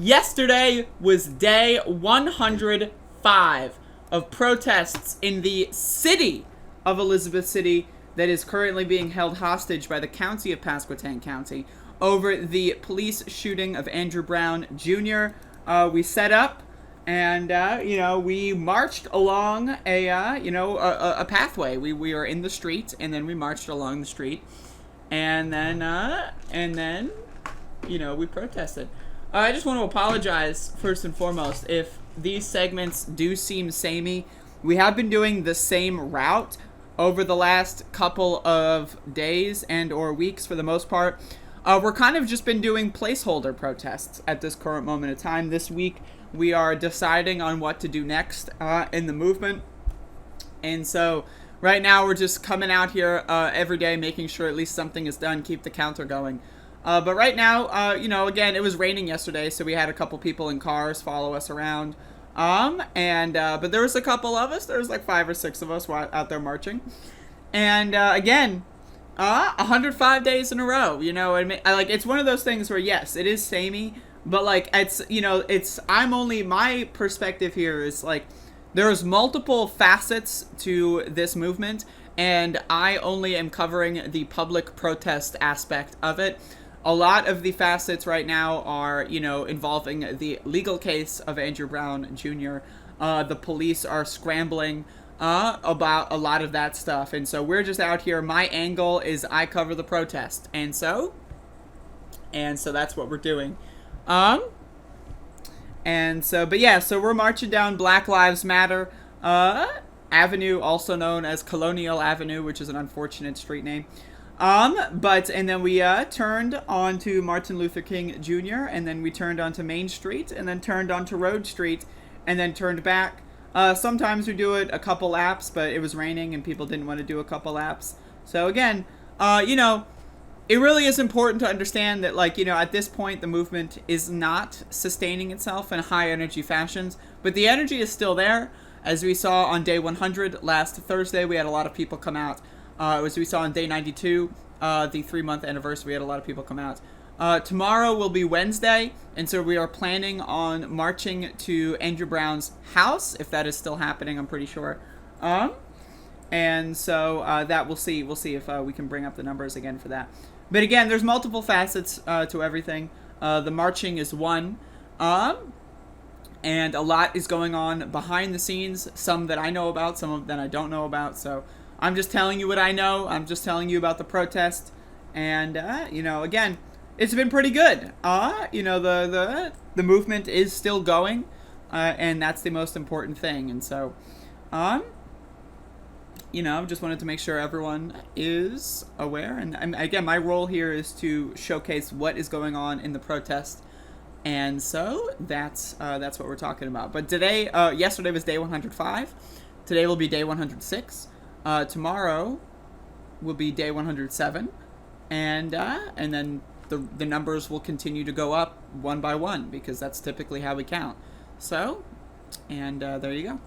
Yesterday was day 105 of protests in the city of Elizabeth City that is currently being held hostage by the county of Pasquotank County over the police shooting of Andrew Brown Jr. We set up and, we marched along a pathway. We were in the street, and then we marched along the street, and then, we protested. I just want to apologize, first and foremost, if these segments do seem samey. We have been doing the same route over the last couple of days and or weeks for the most part. We're kind of just been doing placeholder protests at this current moment of time. This week, we are deciding on what to do next in the movement. And so right now, we're just coming out here every day, making sure at least something is done, keep the counter going. But right now, again, it was raining yesterday, so we had a couple people in cars follow us around. But there was a couple of us. There was like 5 or 6 of us out there marching. And, again, 105 days in a row, it's one of those things where, yes, it is samey, but, my perspective here is, there's multiple facets to this movement, and I only am covering the public protest aspect of it. A lot of the facets right now are, involving the legal case of Andrew Brown Jr. The police are scrambling about a lot of that stuff. And so we're just out here. My angle is I cover the protest. And so that's what we're doing. So we're marching down Black Lives Matter Avenue, also known as Colonial Avenue, which is an unfortunate street name. And then we turned onto Martin Luther King Jr., and then we turned onto Main Street, and then turned onto Road Street, and then turned back. Sometimes we do it a couple laps, but it was raining and people didn't want to do a couple laps. So again, it really is important to understand that, at this point, the movement is not sustaining itself in high energy fashions, but the energy is still there. As we saw on day 100 last Thursday, we had a lot of people come out. As we saw on day 92, the 3-month anniversary, we had a lot of people come out. Tomorrow will be Wednesday, and so we are planning on marching to Andrew Brown's house, if that is still happening, I'm pretty sure. That we'll see. We'll see if we can bring up the numbers again for that. But again, there's multiple facets to everything. The marching is one. And a lot is going on behind the scenes, some that I know about, some of that I don't know about, so I'm just telling you what I know. I'm just telling you about the protest. And, again, it's been pretty good. The movement is still going. And that's the most important thing. And so, just wanted to make sure everyone is aware. And again, my role here is to showcase what is going on in the protest. And so that's what we're talking about. But yesterday was day 105. Today will be day 106. Tomorrow will be day 107, and then the numbers will continue to go up one by one because that's typically how we count. So, there you go.